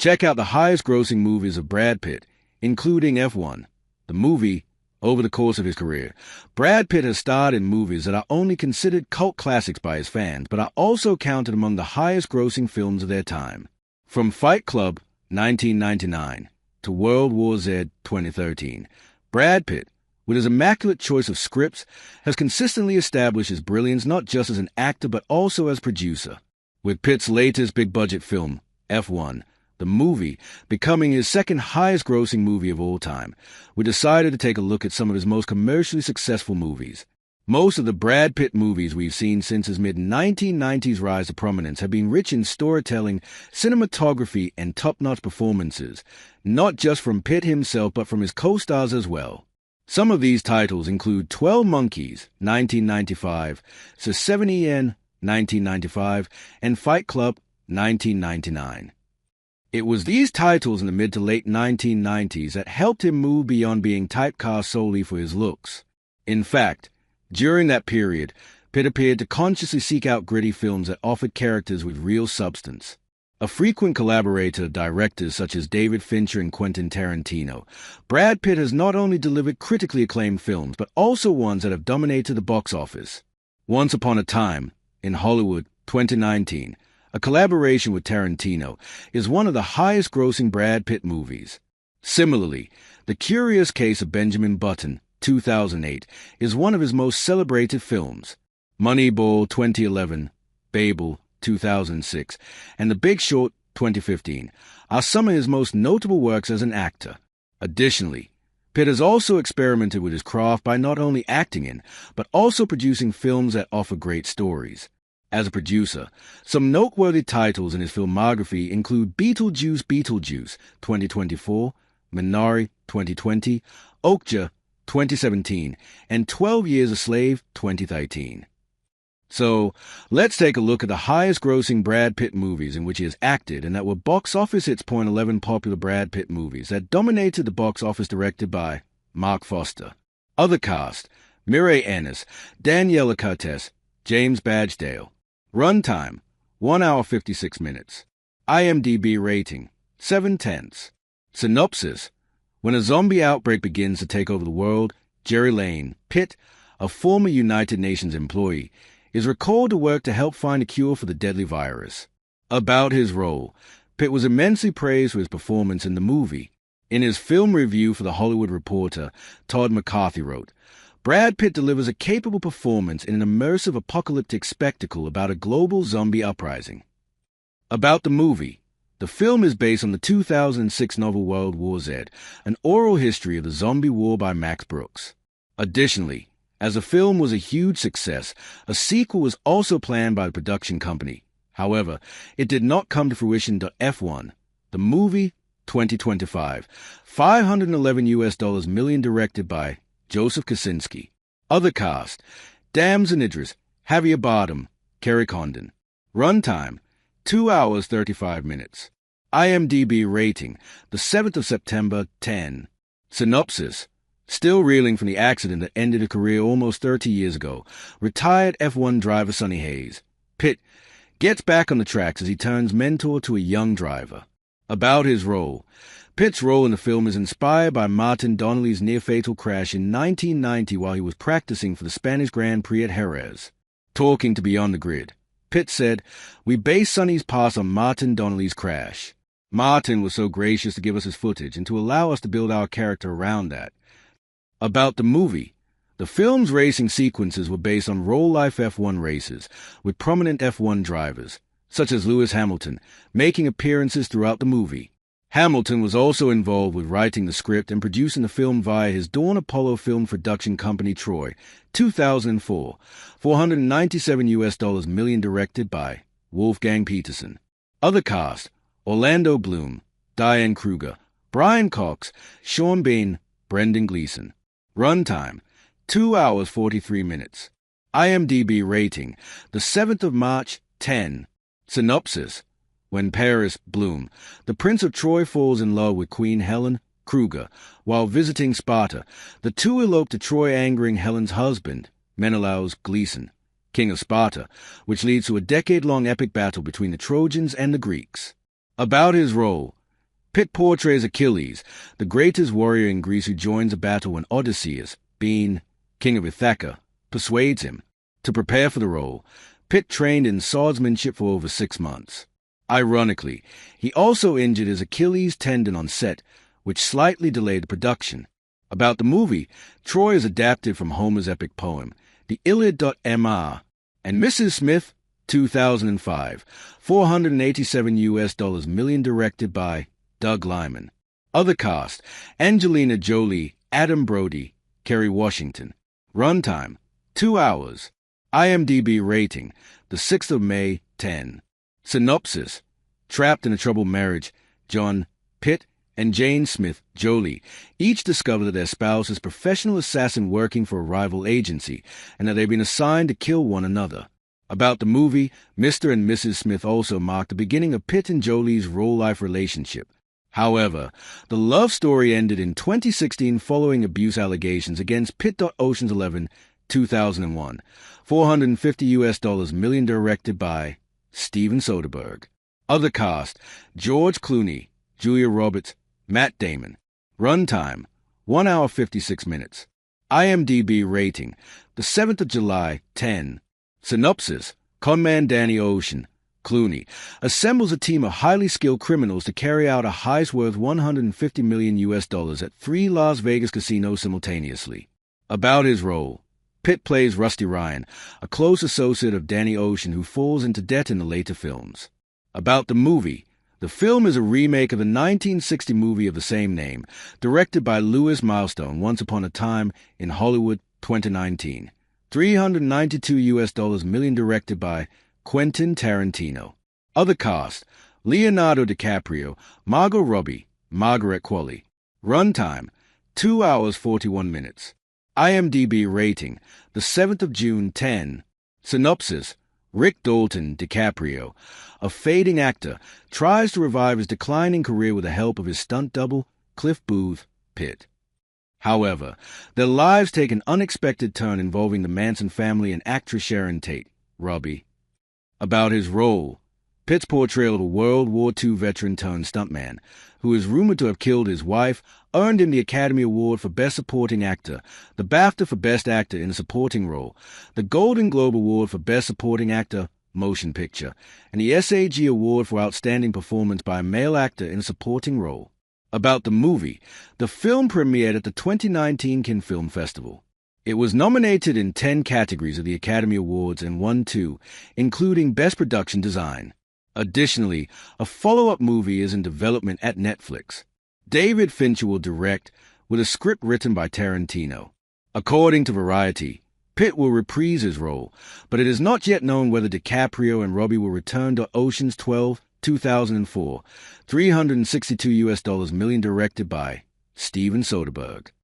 Check out the highest-grossing movies of Brad Pitt, including F1, the movie. Over the course of his career, Brad Pitt has starred in movies that are only considered cult classics by his fans, but are also counted among the highest-grossing films of their time. From Fight Club, 1999, to World War Z, 2013, Brad Pitt, with his immaculate choice of scripts, has consistently established his brilliance not just as an actor but also as producer. With Pitt's latest big-budget film, F1, the movie becoming his second highest-grossing movie of all time, we decided to take a look at some of his most commercially successful movies. Most of the Brad Pitt movies we've seen since his mid-1990s rise to prominence have been rich in storytelling, cinematography, and top-notch performances, not just from Pitt himself but from his co-stars as well. Some of these titles include 12 Monkeys, 1995, Sesame 1995, and Fight Club, 1999. It was these titles in the mid to late 1990s that helped him move beyond being typecast solely for his looks. In fact, during that period, Pitt appeared to consciously seek out gritty films that offered characters with real substance. A frequent collaborator of directors such as David Fincher and Quentin Tarantino, Brad Pitt has not only delivered critically acclaimed films, but also ones that have dominated the box office. Once Upon a Time, in Hollywood, 2019, a collaboration with Tarantino, is one of the highest-grossing Brad Pitt movies. Similarly, The Curious Case of Benjamin Button, 2008, is one of his most celebrated films. Moneyball, 2011, Babel, 2006, and The Big Short, 2015, are some of his most notable works as an actor. Additionally, Pitt has also experimented with his craft by not only acting in, but also producing films that offer great stories. As a producer, some noteworthy titles in his filmography include Beetlejuice, 2024, Minari, 2020, Okja, 2017, and 12 Years a Slave, 2013. So, let's take a look at the highest-grossing Brad Pitt movies in which he has acted and that were box office hits. 11 popular Brad Pitt movies that dominated the box office, directed by Mark Foster. Other cast: Mireille Ennis, Daniela Cortez, James Badgedale. Runtime: 1 hour 56 minutes. IMDb rating: 7/10. Synopsis: when a zombie outbreak begins to take over the world, Jerry Lane, Pitt, a former United Nations employee, is recalled to work to help find a cure for the deadly virus. About his role, Pitt was immensely praised for his performance in the movie. In his film review for The Hollywood Reporter, Todd McCarthy wrote, Brad Pitt delivers a capable performance in an immersive apocalyptic spectacle about a global zombie uprising. About the movie, the film is based on the 2006 novel World War Z, an oral history of the zombie war by Max Brooks. Additionally, as the film was a huge success, a sequel was also planned by the production company. However, it did not come to fruition. F1, the movie, 2025, $511 million, directed by Joseph Kosinski. Other cast: Damson Idris, Javier Bardem, Kerry Condon. Runtime: 2 hours 35 minutes. IMDb rating: the 7th of September, 10. Synopsis: still reeling from the accident that ended a career almost 30 years ago, retired F1 driver Sonny Hayes, Pitt, gets back on the tracks as he turns mentor to a young driver. About his role: Pitt's role in the film is inspired by Martin Donnelly's near-fatal crash in 1990 while he was practicing for the Spanish Grand Prix at Jerez. Talking to Beyond the Grid, Pitt said, "We based Sonny's past on Martin Donnelly's crash. Martin was so gracious to give us his footage and to allow us to build our character around that." About the movie, the film's racing sequences were based on real-life F1 races, with prominent F1 drivers, such as Lewis Hamilton, making appearances throughout the movie. Hamilton was also involved with writing the script and producing the film via his Dawn Apollo film production company Troy, 2004, $497 million, directed by Wolfgang Peterson. Other cast: Orlando Bloom, Diane Kruger, Brian Cox, Sean Bean, Brendan Gleeson. Runtime: 2 hours 43 minutes. IMDb rating: the 7th of March, 10. Synopsis: when Paris, Bloom, the Prince of Troy, falls in love with Queen Helen, Kruger, while visiting Sparta, the two elope to Troy, angering Helen's husband, Menelaus, Gleeson, king of Sparta, which leads to a decade-long epic battle between the Trojans and the Greeks. About his role: Pitt portrays Achilles, the greatest warrior in Greece who joins a battle when Odysseus, being king of Ithaca, persuades him. To prepare for the role, Pitt trained in swordsmanship for over 6 months. Ironically, he also injured his Achilles tendon on set, which slightly delayed the production. About the movie, Troy is adapted from Homer's epic poem, The Iliad.Mr. and Mrs. Smith, 2005, $487 million, directed by Doug Liman. Other cast: Angelina Jolie, Adam Brody, Kerry Washington. Runtime: 2 hours. IMDb rating: the 6th of May, 10. Synopsis: Trapped in a troubled marriage, John, Pitt, and Jane Smith, Jolie, each discover that their spouse is a professional assassin working for a rival agency, and that they've been assigned to kill one another. About the movie, Mr. and Mrs. Smith also marked the beginning of Pitt and Jolie's real-life relationship. However, the love story ended in 2016 following abuse allegations against Pitt. Ocean's 11, 2001, $450 million, directed by Steven Soderbergh. Other cast: George Clooney, Julia Roberts, Matt Damon. Runtime: 1 hour 56 minutes. IMDb rating: the 7th of July, 10. Synopsis: Conman Danny Ocean, Clooney, assembles a team of highly skilled criminals to carry out a heist worth $150 million at 3 Las Vegas casinos simultaneously. About his role, Pitt plays Rusty Ryan, a close associate of Danny Ocean who falls into debt in the later films. About the movie, the film is a remake of the 1960 movie of the same name, directed by Louis Milestone, Once Upon a Time in Hollywood, 2019. $392 million, directed by Quentin Tarantino. Other cast: Leonardo DiCaprio, Margot Robbie, Margaret Qualley. Runtime: 2 hours 41 minutes. IMDb rating: the 7th of June, 10. Synopsis: Rick Dalton, DiCaprio, a fading actor, tries to revive his declining career with the help of his stunt double, Cliff Booth, Pitt. However, their lives take an unexpected turn involving the Manson family and actress Sharon Tate, Robbie. About his role, Pitt's portrayal of a World War II veteran-turned-stuntman, who is rumored to have killed his wife, earned him the Academy Award for Best Supporting Actor, the BAFTA for Best Actor in a Supporting Role, the Golden Globe Award for Best Supporting Actor, Motion Picture, and the SAG Award for Outstanding Performance by a Male Actor in a Supporting Role. About the movie, the film premiered at the 2019 Cannes Film Festival. It was nominated in 10 categories of the Academy Awards and won 2, including Best Production Design. Additionally, a follow-up movie is in development at Netflix. David Fincher will direct, with a script written by Tarantino. According to Variety, Pitt will reprise his role, but it is not yet known whether DiCaprio and Robbie will return to Ocean's 12, 2004, $362 million, directed by Steven Soderbergh.